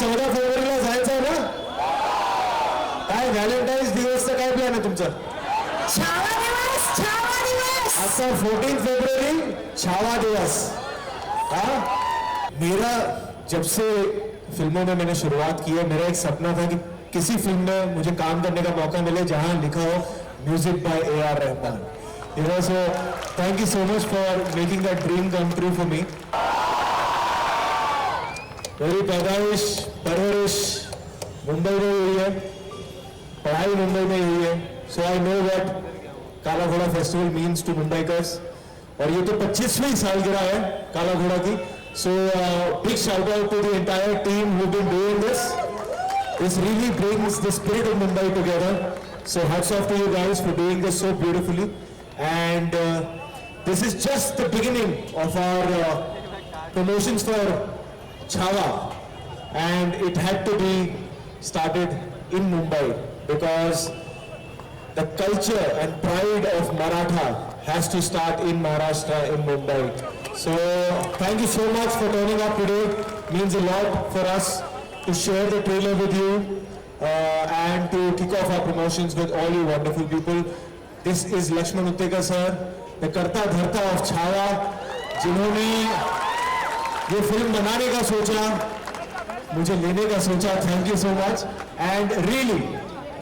14 फेब्रुवारीला जायचं ना? काय व्हॅलेंटाईन्स दिवसचा काय प्लॅन है तुमचा? छावा दिवस, छावा दिवस। अच्छा 14 फरवरी छावा दिवस। हाँ, मेरा जब से फिल्मों में मैंने शुरुआत की है, मेरा एक सपना था कि किसी फिल्म में मुझे काम करने का मौका मिले जहां लिखा हो music by A.R. Rahman. You know, so thank you so much for making that dream come true for me. मेरी पैदाइश परवरिश मुंबई में हुई है, पढ़ाई मुंबई में हुई है, so I know what काला घोड़ा फेस्टिवल मीन्स टू मुंबईकर्स। और ये तो 25वीं सालगिरह है काला घोड़ा की। So big shout out to the entire team who've been doing this. This really brings the spirit of Mumbai together. So hats off to you guys for doing this so beautifully. And this is just the beginning of our promotions for Chhawa. And it had to be started in Mumbai because the culture and pride of Maratha has to start in Maharashtra, in Mumbai. So thank you so much for turning up today. Means a lot for us to share the trailer with you and to kick off our promotions with all you wonderful people. This is Lakshman Uttekar sir, the Karta Dharta of Chhawa, जिन्होंने ये film बनाने का सोचा, मुझे लेने का सोचा। Thank you so much. And really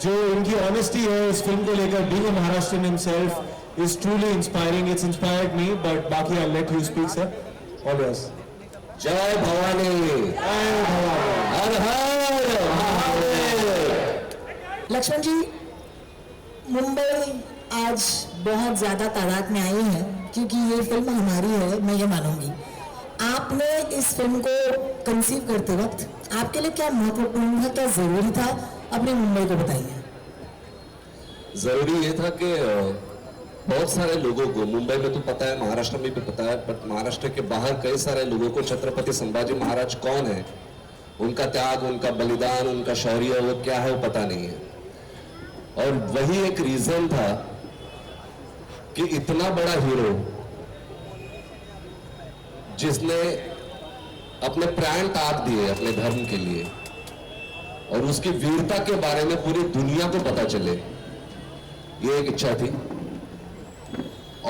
जो इनकी ऑनेस्टी है इस फिल्म को लेकर, being a Maharashtrian himself is truly inspiring. It's inspired me, but बाकी I let you speak sir. All yours. जय भवानी, जय भवानी, हर हर महादेव। लक्ष्मण जी, मुंबई आज बहुत ज्यादा तादाद में आई है क्योंकि ये फिल्म हमारी है, मैं ये मानूंगी। आपने इस फिल्म को कंसीव करते वक्त आपके लिए क्या महत्वपूर्ण था, क्या जरूरी था, अपने मुंबई को बताइए। जरूरी ये था कि बहुत सारे लोगों को, मुंबई में तो पता है, महाराष्ट्र में भी पता है, बट महाराष्ट्र के बाहर कई सारे लोगों को छत्रपति संभाजी महाराज कौन है, उनका त्याग, उनका बलिदान, उनका शौर्य वो क्या है वो पता नहीं है। और वही एक रीजन था कि इतना बड़ा हीरो जिसने अपने प्राण त्याग दिए अपने धर्म के लिए और उसकी वीरता के बारे में पूरी दुनिया को पता चले, ये एक इच्छा थी।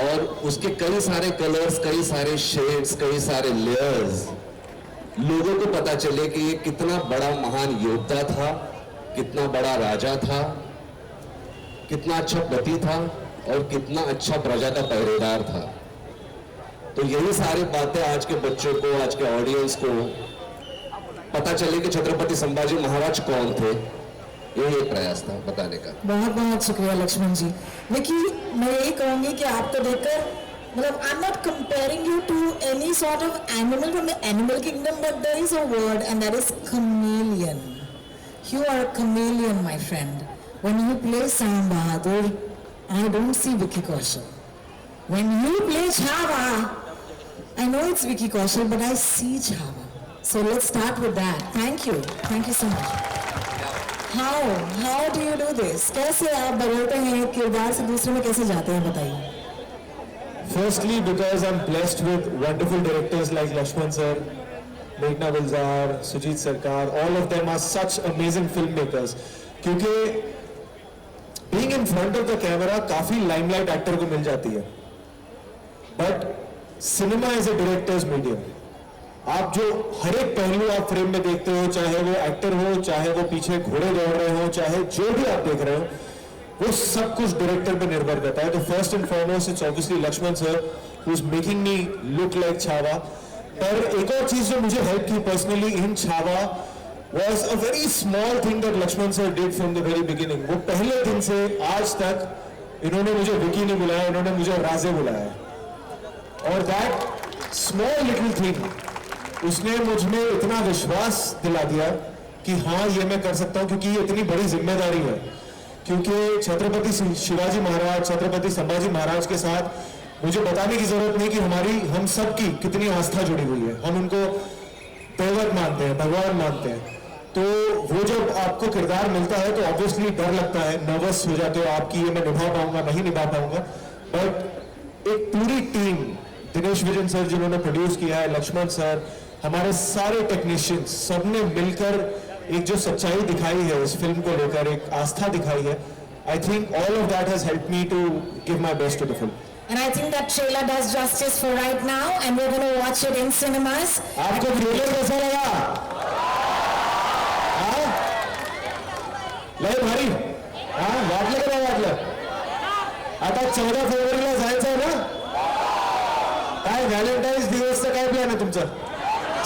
और उसके कई सारे कलर्स, कई सारे शेड्स, कई सारे लेयर्स लोगों को पता चले कि ये कितना बड़ा महान योद्धा था, कितना बड़ा राजा था, कितना अच्छा पति था और कितना अच्छा प्रजा का पहरेदार था। तो यही सारी बातें आज के बच्चों को, आज के ऑडियंस को पता चले कि छत्रपति संभाजी महाराज कौन थे। यही एक प्रयास था बताने का। बहुत बहुत शुक्रिया लक्ष्मण जी। देखिए, मैं यही कहूंगी कि आपको देखकर, मतलब I am not comparing you to any sort of animal from the animal kingdom, but there is a word and that is chameleon. You are a chameleon, my friend. When you play Sam Bahadur, I don't see Vicky Kaushal. When you play Chhawa, I know it's Vicky Kaushal, but I see Chhawa. So let's start with that. Thank you so much. How do you do this? कैसे आप बदलते हैं, किरदार से दूसरे में कैसे जाते हैं, बताइए। Firstly, because I'm blessed with wonderful directors like Lakshman sir, Meghna Gulzar, Sujit Sarkar, all of them are such amazing filmmakers. क्योंकि being in front of the camera काफी limelight actor को मिल जाती है, but cinema is a director's medium. आप जो हर एक पहलू आप फ्रेम में देखते हो, चाहे वो एक्टर हो, चाहे वो पीछे घोड़े दौड़ रहे हो, चाहे जो भी आप देख रहे हो, वो सब कुछ डायरेक्टर पे निर्भर करता है। तो first and foremost it's obviously Lakshman sir who is making me look like Chhaava. पर एक और चीज जो मुझे हेल्प की personally in Chhaava was a very small thing that Lakshman sir did from the very beginning. वो पहले दिन से आज तक इन्होंने मुझे विकी नहीं बुलाया, इन्होंने मुझे राजे बुलाया। और that small little thing उसने मुझ में इतना विश्वास दिला दिया कि हाँ ये मैं कर सकता हूँ, क्योंकि ये इतनी बड़ी जिम्मेदारी है। क्योंकि छत्रपति शिवाजी महाराज, छत्रपति संभाजी महाराज के साथ मुझे बताने की जरूरत नहीं कि हम सब की कितनी आस्था जुड़ी हुई है। हम उनको दैवत मानते हैं, भगवान मानते हैं। तो वो जब आपको किरदार मिलता है तो ऑब्वियसली डर लगता है, नर्वस हो जाते हो आपकी ये मैं निभा पाऊंगा नहीं निभा पाऊंगा। बट एक पूरी टीम, दिनेश विजन सर जिन्होंने प्रोड्यूस किया है, लक्ष्मण सर, हमारे सारे टेक्नीशियंस सबने मिलकर एक जो सच्चाई दिखाई है इस फिल्म को लेकर, एक आस्था दिखाई है, I think all of that has helped me to give my best to the film. And I think that trailer does justice for right now, and we're going to watch it in cinemas. आपको trailer कैसा लगा? हाँ? लय भारी? हाँ? वाटलं का नाही वाटलं? आता 14 फेब्रुवारीला जायचं आहे ना? काय व्हॅलेंटाईन्स दिवसचं काय प्लॅन आहे तुमचं?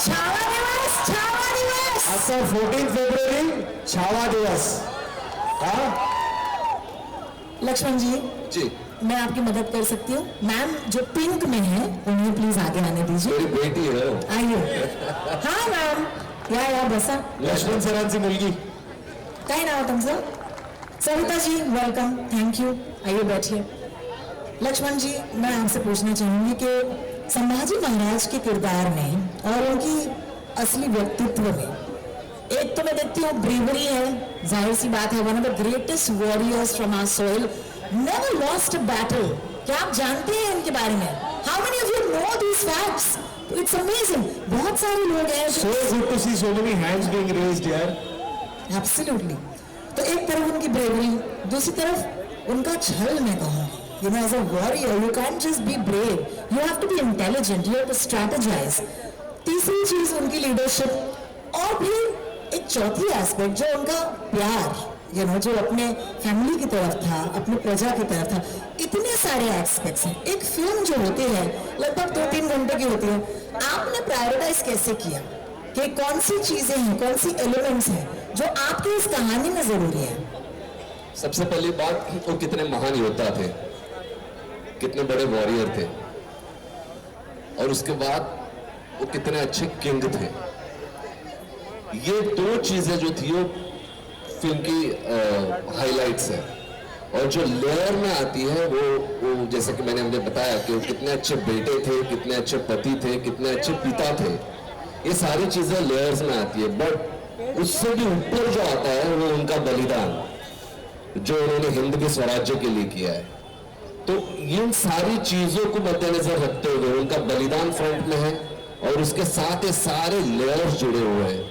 छावा दिवस, छावा दिवस. आता 14 फेब्रुवारी छावा दिवस. हाँ? लक्ष्मण जी, जी, मैं आपकी मदद कर सकती हूँ. मैम जो पिंक में है उन्हें प्लीज आगे आने दीजिए. मेरी बेटी है वो. आइए. हाँ मॅम, या बसा. लक्ष्मण सरांची मुलगी. काय नाव तुमचं? Savita ji, welcome, thank you. आइए बैठिए. लक्ष्मण जी, मैं आपसे पूछना चाहूंगी कि संभाजी महाराज के किरदार में और उनकी असली व्यक्तित्व में एक तो मैं देखती हूँ ब्रेवरी है, जाहिर सी बात है, one of the greatest warriors from our soil, never lost a battle. क्या आप जानते हैं इनके बारे में? How many of you know these facts? It's amazing. बहुत सारे लोग हैं. So good to see so many hands being raised यार. एब्सोल्युटली. तो एक तरफ उनकी ब्रेवरी, दूसरी तरफ उनका छल. मैं कहूँगी, you know, as a warrior you can't just be brave, you have to be intelligent, you have to strategize. तीसरी चीज उनकी लीडरशिप, और फिर एक चौथी एस्पेक्ट जो उनका प्यार, you know, जो अपने फैमिली की तरफ था, अपनी प्रजा की तरफ था. इतने सारे एस्पेक्ट्स हैं. एक फिल्म जो होती है लगभग 2-3 घंटे की होती है. आपने प्रायोरिटाइज कैसे किया कि कौन सी चीजें हैं, कौन सी एलिमेंट्स हैं जो आपकी इस कहानी में जरूरी है? सबसे पहली बात, वो कितने महान योद्धा थे, कितने बड़े वॉरियर थे, और उसके बाद वो कितने अच्छे किंग थे. ये दो चीजें जो थी वो फिल्म की हाइलाइट्स है. और जो लेयर में आती है वो जैसे कि मैंने बताया कि वो कितने अच्छे बेटे थे, कितने अच्छे पति थे, कितने अच्छे पिता थे. ये सारी चीजें लेयर्स में आती है. बट उससे भी ऊपर जो आता है वो उनका बलिदान, जो उन्होंने हिंद के स्वराज्य के लिए किया है. तो इन सारी चीजों को मद्देनजर रखते हुए उनका बलिदान फ्रंट में है, और उसके साथ ये सारे लेयर्स जुड़े हुए हैं,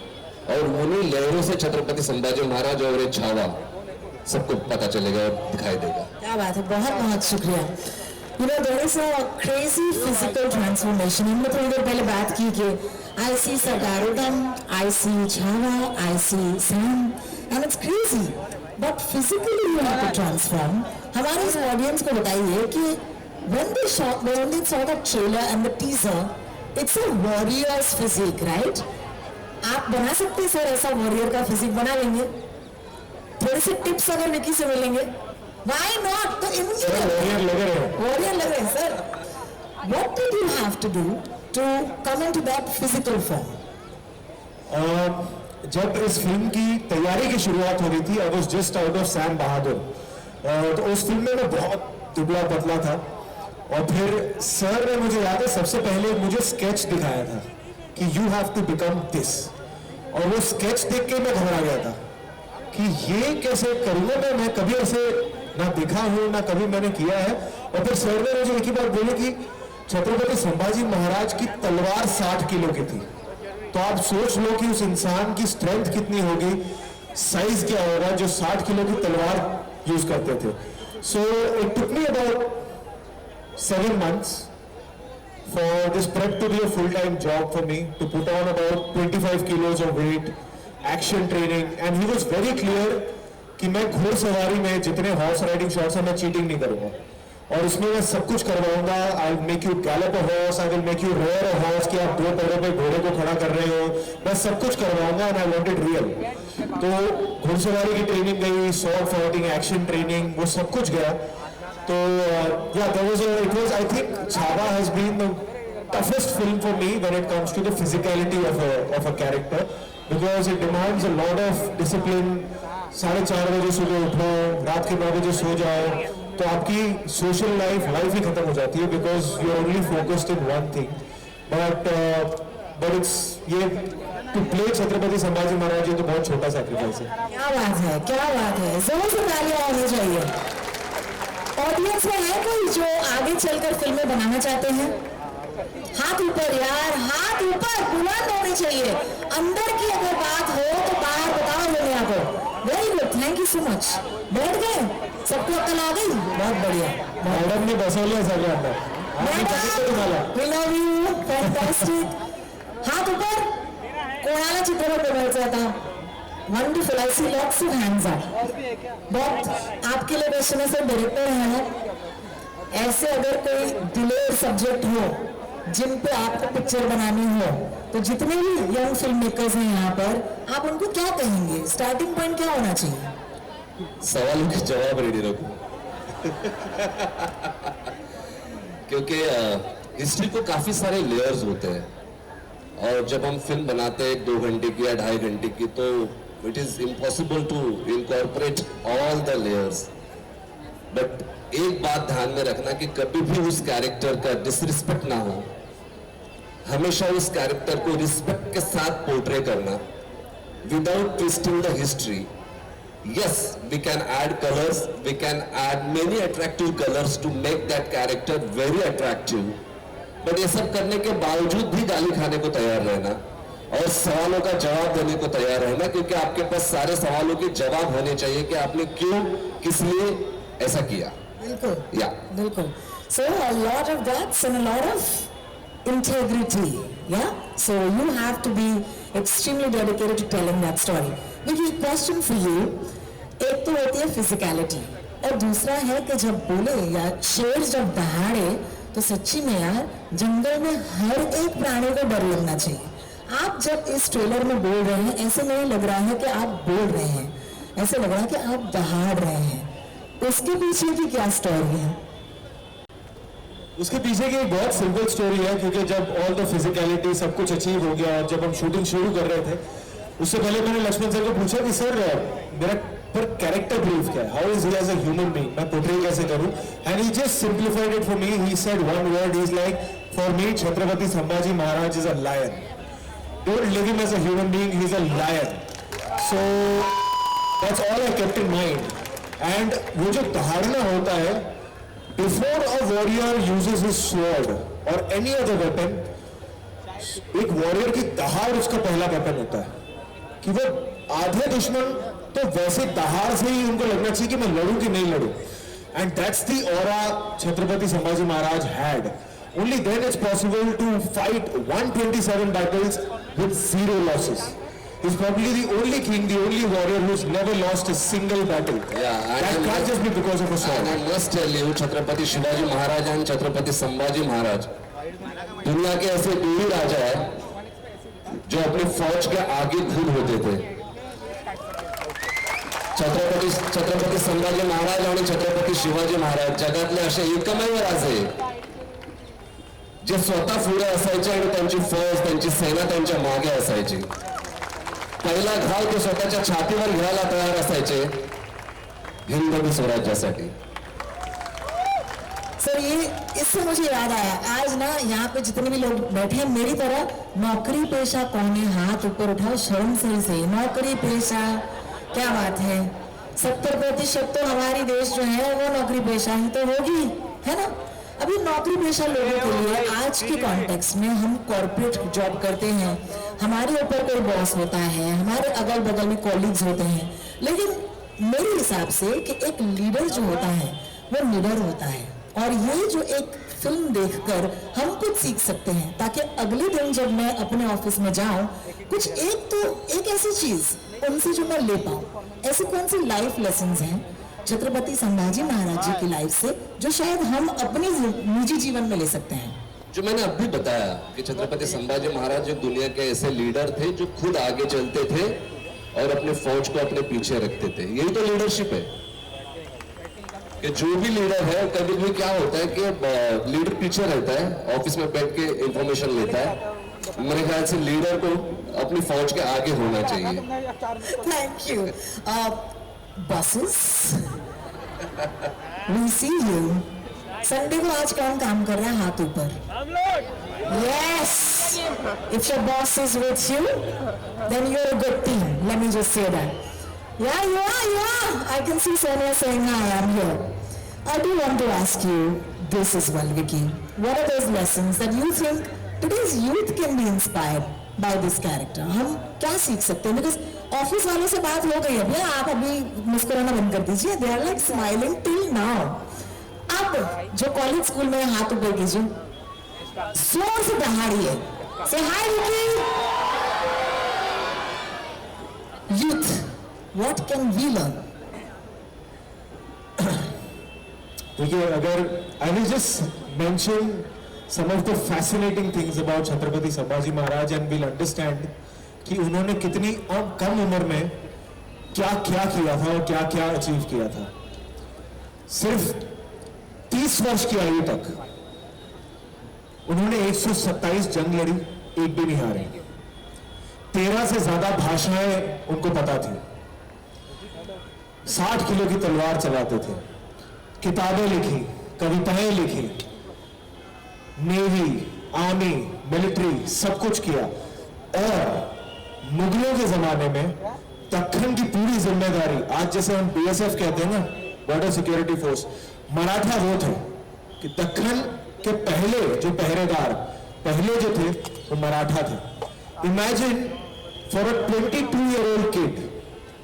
और उन्हीं लेयरों से छत्रपति संभाजी महाराज और ये छावा सबको पता चलेगा और दिखाई देगा. क्या बात है, बहुत बहुत शुक्रिया. You know, there is a crazy physical transformation. हमने थोड़ी देर पहले बात की कि I see Sardarodam, I see Chhava, I see Sam, and it's crazy. But physically you have to transform. हमारे इस ऑडियंस को बताइए कि when they saw the trailer and the teaser, it's a warrior's physique, right? आप बना सकते हैं sir ऐसा वॉरियर का फिजिक? बना लेंगे? थोड़े से टिप्स अगर विकी से मिलेंगे? Why not? तो वॉरियर लग रहे हो. वॉरियर लग रहे हैं sir. What did you have to do to come into that physical form? जब इस फिल्म की तैयारी की शुरुआत हो रही थी, I was just out of Sam Bahadur. तो उस फिल्म में मैं बहुत दुबला पतला था, और फिर सर ने, मुझे याद है, सबसे पहले मुझे स्केच दिखाया था कि you have to become this. और वो स्केच देख के मैं घबरा गया था कि ये कैसे करूँगा मैं कभी ऐसे ना दिखा हूँ, ना कभी मैंने किया है. और फिर सर ने मुझे एक ही बात बोली कि छत्रपति संभाजी महाराज की तलवार 60 किलो की थी. तो आप सोच लो कि उस इंसान की स्ट्रेंथ कितनी होगी, साइज क्या होगा जो 60 किलो की तलवार यूज करते थे. So it took me about 7 months for this prep to be a full-time job for me, to put on about 25 kilos of weight, action training, and he was very clear कि मैं घोड़सवारी में जितने horse riding shots हैं मैं cheating नहीं करूंगा, और उसमें मैं सब कुछ करवाऊंगा. I will make you gallop a horse, I will make you roar a horse कि आप 2 पैरों पे घोड़े को खड़ा कर रहे हो. मैं सब कुछ करवाऊंगा, and I want it real. तो घोड़सवारी की ट्रेनिंग गई, स्वॉर्ड फाइटिंग, एक्शन ट्रेनिंग, वो सब कुछ गया. तो yeah, it was, I think Chhava has been the toughest film for me when it comes to the physicality of a character, because it demands a lot of discipline. 4:30 बजे सुबह उठो, रात के 9 बजे सो जाओ, तो आपकी सोशल लाइफ ही खत्म हो जाती है, because you are only focused in one thing. But it's ये to play छत्रपति संभाजी महाराज ये तो बहुत छोटा सैक्रिफाइस है. क्या बात है, क्या बात है. जोर से तालियां होनी चाहिए. ऑडियंस में है कोई जो आगे चलकर फिल्में बनाना चाहते हैं? हाथ ऊपर यार, हाथ हाथ ऊपर बुलंद होने चाहिए, अंदर की अगर बात हो तो बाहर बताओ दुनिया को। Very good, thank you so much. बैठ गए, सबको अक्ल आ गई, बहुत बढ़िया। मॅडम ने बसवले सगळे अंदर. Madam we love you, fantastic. हात ऊपर. कोणाला चित्रपट बनवायचा आता? Wonderful, I see lots of hands up. बहुत आपके लिए क्वेश्चन है सर, डायरेक्टर है, ऐसे अगर कोई डिलेड सब्जेक्ट हो जिन पे आपको पिक्चर बनानी हो, तो जितने भी यंग फिल्म मेकर्स हैं यहाँ पर, आप उनको क्या कहेंगे? स्टार्टिंग पॉइंट क्या होना चाहिए? सवालों के जवाब रेडी रखो. क्योंकि हिस्ट्री को काफी सारे लेयर्स होते हैं, और जब हम फिल्म बनाते हैं 2 घंटे की या 2.5 घंटे की, तो it is impossible to incorporate all the layers. But एक बात ध्यान में रखना कि कभी भी उस कैरेक्टर का डिसरिस्पेक्ट ना हो. हमेशा उस कैरेक्टर को रिस्पेक्ट के साथ पोर्ट्रे करना, without twisting the history. Yes, we can add colors, we can add many attractive colors to make that character very attractive. But ये सब करने के बावजूद भी गाली खाने को तैयार रहना और सवालों का जवाब देने को तैयार रहना, क्योंकि आपके पास सारे सवालों के जवाब होने चाहिए कि आपने क्यों, किस लिए ऐसा किया. बिल्कुल. या बिल्कुल. So a lot of guts and a lot of integrity. Yeah. So you have to be extremely dedicated to telling that story. देखिए, क्वेश्चन फॉर यू, एक तो होती है फिजिकलिटी और दूसरा है कि जब बोले या शेर जब दहाड़े तो सच्ची में यार जंगल में हर एक प्राणी को डर लगना चाहिए. आप जब इस ट्रेलर में बोल रहे हैं, ऐसे नहीं लग रहा है कि आप बोल रहे हैं, ऐसे लग रहा है कि आप दहाड़ रहे हैं. उसके पीछे की क्या स्टोरी है? उसके पीछे की एक बहुत सिंपल स्टोरी है, क्योंकि जब ऑल द फिजिकलिटी सब कुछ अचीव हो गया और जब हम शूटिंग शुरू कर रहे थे, उससे पहले मैंने लक्ष्मण सर को पूछा कि सर मेरा पर कैरेक्टर ब्रीफ क्या है, how is he as a human being, मैं पोर्ट्रे कैसे करूं. And he just simplified it for me. He said one word, he is like, for me Chhatrapati Sambhaji Maharaj is a lion. Don't leave him as a human being, he is a lion. So that's all I kept in mind. And वो जो दहाड़ना होता है, before a warrior uses his sword और any other weapon, एक warrior की दहाड़ उसका पहला वेपन होता है. कि वो आधे दुश्मन तो वैसे दहाड़ से ही उनको लगना चाहिए कि मैं लड़ूं कि नहीं लड़ूं. And that's the aura Chhatrapati Sambhaji Maharaj had. Only then it's possible to fight 127 battles with 0 losses. He's probably the only king, the only warrior who's never lost a single battle. Yeah, that can't just be because of a sword. And I must tell you, Chhatrapati Shivaji Maharaj और छत्रपति संभाजी महाराज दुनिया के ऐसे 2 राजा है जो अपनी फौज के आगे खुद होते थे. छत्रपति संभाजी महाराज आणि छत्रपती शिवाजी महाराज जगातले असे एकमेव राजे जे स्वतः पुढे असायचे आणि त्यांची फौज, त्यांची सेना त्यांच्या मागे असायची. पहिला घाव ते स्वतःच्या छातीवर घ्यायला तयार असायचे हिंदवी स्वराज्यासाठी. सर ये इससे मुझे याद आया, आज ना यहाँ पे जितने भी लोग बैठे हैं मेरी तरह, नौकरी पेशा कौन है? हाथ ऊपर उठाओ शर्म से. नौकरी पेशा क्या बात है? 70% तो हमारी देश जो है वो नौकरी पेशा ही तो होगी, है ना. अभी नौकरी पेशा लोगों के लिए आज के कॉन्टेक्स्ट में, हम कॉर्पोरेट जॉब करते हैं, हमारे ऊपर कोई बॉस होता है, हमारे अगल बगल में कॉलीग्स होते हैं, लेकिन मेरे हिसाब से कि एक लीडर जो होता है वो निडर होता है. और ये जो एक फिल्म देखकर हम कुछ सीख सकते हैं, ताकि अगले दिन जब मैं अपने ऑफिस में जाऊं, कुछ एक ऐसी चीज उनसे जो मैं ले पाऊं. ऐसी कौन सी लाइफ लेसन्स हैं छत्रपति संभाजी महाराज जी की लाइफ से जो शायद हम अपने निजी जीवन में ले सकते हैं? जो मैंने अभी बताया कि छत्रपति संभाजी महाराज एक दुनिया के ऐसे लीडर थे जो खुद आगे चलते थे और अपने फौज को अपने पीछे रखते थे. यही तो लीडरशिप है कि जो भी लीडर है, कभी भी क्या होता है कि लीडर पीछे रहता है, ऑफिस में बैठ के इंफॉर्मेशन लेता है. मेरे ख्याल से लीडर को अपनी फौज के आगे होना चाहिए. Thank you. Bosses, we see you. Sunday को आज कौन काम कर रहा है? हाथ ऊपर. Yes. If your boss is with you, then you're a good team. Let me just say that. Yeah, you are, you are. I can see Sonia saying, "Hi, I'm here." I do want to ask you this as well, Vicky. What are those lessons that you think today's youth can be inspired by this character. हम क्या सीख सकते हैं? Because office वालों से बात हो गई अभी, आप अभी मुस्कुराना बंद कर दीजिए. They are like smiling till now. अब जो कॉलेज स्कूल में हाथ ऊपर कीजिए, जोर से दहाड़िए. Say hi, Vicky. Youth, what can we learn? देखिए, अगर I will just mention some of the fascinating things about Chhatrapati Sambhaji Maharaj and we'll understand कि उन्होंने कितनी कम उम्र में क्या क्या किया था और क्या क्या अचीव किया था. सिर्फ 30 वर्ष की आयु तक उन्होंने 127 जंग लड़ी, एक भी नहीं हारे. 13 से ज्यादा भाषाएं उनको पता थी. 60 किलो की तलवार चलाते थे. किताबें लिखी, कविताएं लिखी, नेवी, आर्मी, मिलिट्री, सब कुछ किया. और मुगलों के जमाने में दक्खन की पूरी जिम्मेदारी, आज जैसे हम बीएसएफ कहते हैं ना, बॉर्डर सिक्योरिटी फोर्स, मराठा वो थे कि दक्खन के पहले जो पहरेदार पहले जो थे वो मराठा थे. Imagine for a 22-year-old kid.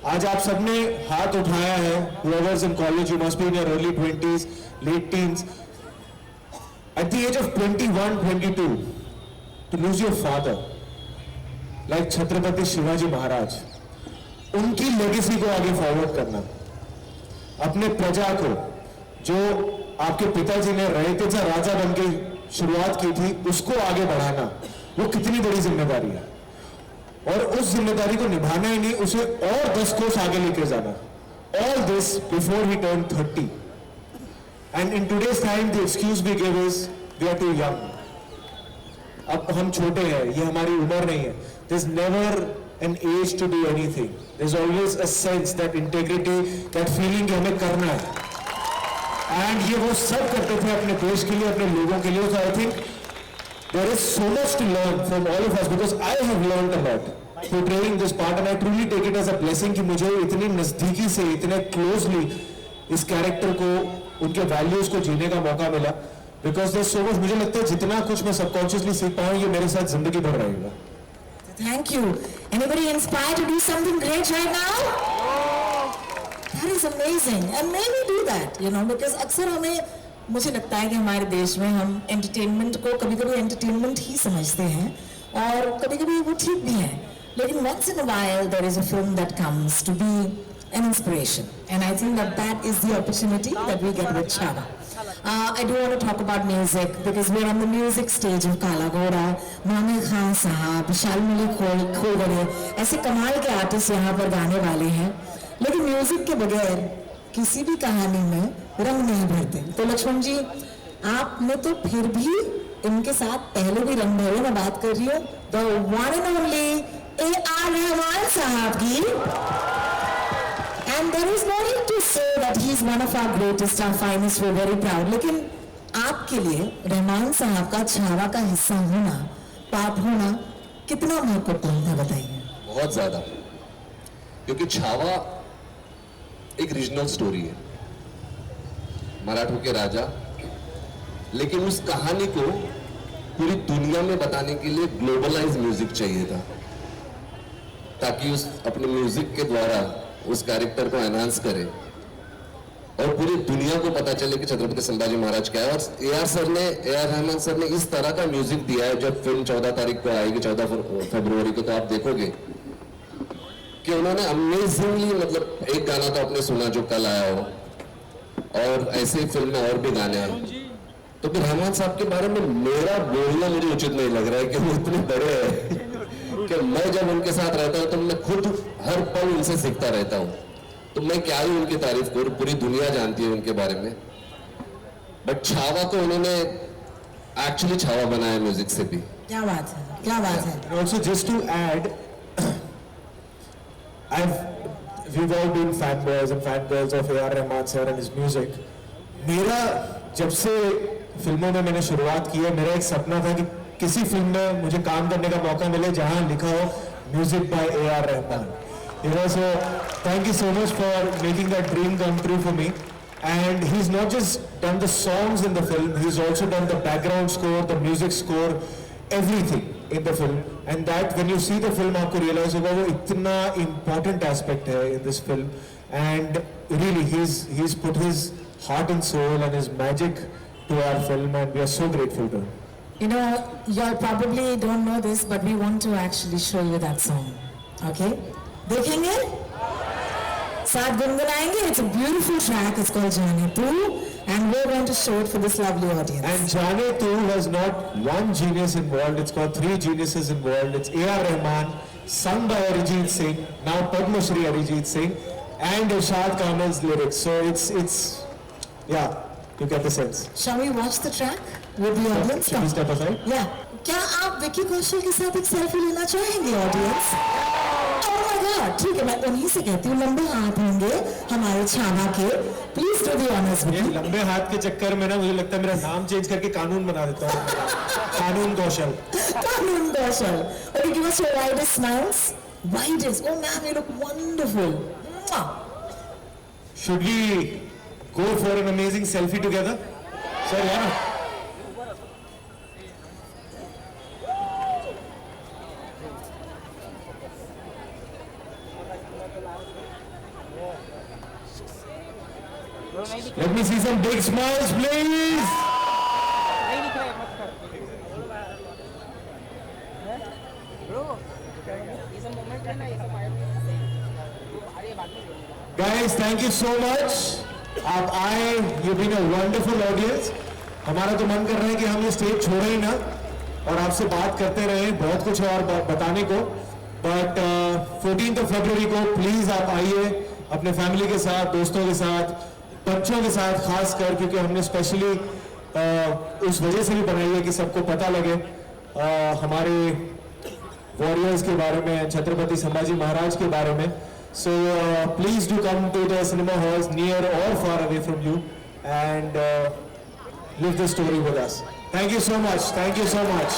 आज आप सबने हाथ उठाया है, whoever's in college, you must be in your early 20s, late teens. At the age of 21, 22, to lose your father, like Chhatrapati Shivaji महाराज, उनकी लेगेसी को आगे फॉरवर्ड करना, अपने प्रजा को, जो आपके पिताजी ने रयते से राजा बन के शुरुआत की थी, उसको आगे बढ़ाना, वो कितनी बड़ी जिम्मेदारी है. और उस जिम्मेदारी को निभाना ही नहीं, उसे और 10 कोस आगे लेके जाना. All this before he turned 30. And in today's time, the excuse we give is we are too young. अब हम छोटे हैं, ये हमारी उम्र नहीं है. There's never an age to do anything. There's always a sense, that integrity, that feeling कि हमें करना है. And ये वो सब करते थे अपने देश के लिए, अपने लोगों के लिए. So I think there is so much to learn from all of us, because I have learned a lot portraying this part, and I truly take it as a blessing कि मुझे इतनी नजदीकी से, इतने closely इस character को, उनके values को जीने का मौका मिला. Because there's so much, मुझे लगता है जितना कुछ मैं सबकॉन्शियसली सीख पाऊँ, ये मेरे साथ जिंदगी भर रहेगा. Thank you. Anybody inspired to do something great right now? That is amazing. And maybe do that, you know, because अक्सर हमें, मुझे लगता है कि हमारे देश में हम एंटरटेनमेंट को कभी-कभी एंटरटेनमेंट ही समझते हैं, और कभी-कभी वो ठीक भी है. लेकिन once in a while there is a film that comes to be an inspiration, and I think that is the opportunity that we get with Chhava. I do want to talk about music because we're on the music stage of Kala Ghoda. Mohammed Khan साहब, शालमली खोगड़े, ऐसे कमाल के artist यहाँ पर गाने वाले हैं. लेकिन म्यूजिक के बगैर किसी भी कहानी में रंग नहीं भरते. तो लक्ष्मण जी, आपने तो फिर भी इनके साथ पहले भी रंग भरे. मैं बात कर रही हूँ the one and only A.R. Rahman साहब की. And there is no need to say that he is one of our greatest, our finest. We're very proud. लेकिन आपके लिए रहमान साहब का छावा का हिस्सा होना, पार्ट होना कितना महत्वपूर्ण था, बताइए. बहुत ज्यादा, क्योंकि छावा एक रीजनल स्टोरी है, मराठों के राजा. लेकिन उस कहानी को पूरी दुनिया में बताने के लिए ग्लोबलाइज म्यूजिक चाहिए था, ताकि उस अपने म्यूजिक के द्वारा उस कैरेक्टर को एनहांस करे और पूरी दुनिया को पता चले कि छत्रपति संभाजी महाराज क्या है. और ए आर रहमान सर ने इस तरह का म्यूजिक दिया है. जब फिल्म 14 तारीख को आएगी, 14 फरवरी को, तो आप देखोगे कि उन्होंने अमेजिंगली, मतलब एक गाना तो आपने सुना जो कल आया हो, और ऐसे ही फिल्म में और भी गाने हैं. तो फिर रहमान साहब के बारे में मेरा बोलना मुझे उचित नहीं लग रहा है कि वो इतने बड़े हैं कि मैं जब उनके साथ रहता हूं तो मैं खुद हर पल उनसे सीखता रहता हूं. तो मैं क्या ही उनकी तारीफ करूं, पूरी दुनिया जानती है उनके बारे में. बट छावा को उन्होंने एक्चुअली छावा बनाया म्यूजिक से भी. क्या बात है, क्या बात है. Also just to add, we've all been fanboys and fangirls of A.R. Rahman sir and his music. मेरा जब से फिल्मों में मैंने शुरुआत की है, मेरा एक सपना था कि किसी फिल्म में मुझे काम करने का मौका मिले जहां लिखा हो music by A.R. Rahman. You know, so thank you so much for making that dream come true for me. And he's not just done the songs in the film, he's also done the background score, the music score. everything in the film, and that when you see the film आपको realize होगा वो इतना important aspect है in this film, and really he's put his heart and soul and his magic to our film, and we are so grateful to him. You know, you probably don't know this, but we want to actually show you that song. Okay? देखेंगे? साथ गुनगुनाएंगे? It's a beautiful track. It's called Jaane Tu, and we're going to show it for this lovely audience. And Jaane Tu has not one genius involved, it's got 3 geniuses involved. It's A.R. Rahman, sung by Arijit Singh, now Padma Shri Arijit Singh, and Irshad Kamal's lyrics. So it's yeah, you get the sense. Shall we watch the track with the audience? Should we step aside? Yeah. क्या आप विकी कौशल के साथ एक selfie लेना चाहेंगे audience? Oh my God, ठीक है, मैं उन्हीं से कहती हूँ, लंबे हाथ होंगे हमारे छावा के, please do the honours with ये लंबे हाथ के चक्कर में ना मुझे लगता है मेरा नाम चेंज करके कानून बना देता हूँ. कानून कौशल. कानून कौशल. Okay, give us your widest smiles. Widest. Oh ma'am, you look wonderful. Mwah. Should we go for an amazing selfie together? Sir, yeah. Let me see some big smiles, please. Guys, thank you so much. आप आए, you've been a wonderful audience. हमारा तो मन कर रहा है कि हम ये स्टेज छोड़े ही ना और आपसे बात करते रहे, बहुत कुछ है और बताने को. बट 14 फरवरी को प्लीज आप आइए अपने फैमिली के साथ, दोस्तों के साथ, बच्चों के साथ खास कर, क्योंकि हमने स्पेशली उस वजह से भी बनाई है कि सबको पता लगे हमारे वॉरियर्स के बारे में, छत्रपति संभाजी महाराज के बारे में. So please do come to the cinema halls near or far away from you and live the story with us. Thank you so much. Thank you so much.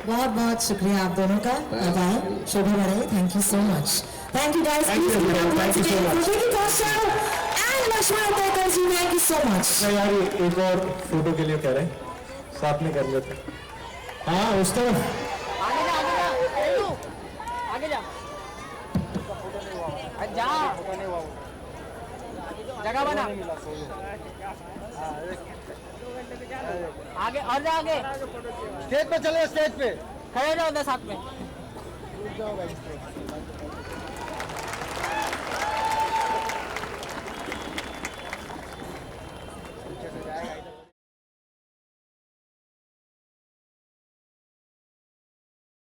बहुत बहुत शुक्रिया आप दोनों का. बाय. शोभा बढ़ाई. Thank you so much. Thank you guys. Thank you. Thank you so much. Vicky Kaushal and Lakshman Dekkar, thank you so much. यार एक और फोटो के लिए कह रहे हैं, साथ में कर लेते. हाँ उस तरफ आगे जा जा जगह बना आगे और जा आगे स्टेज पे चले स्टेज पे खड़े रहो 10 साथ में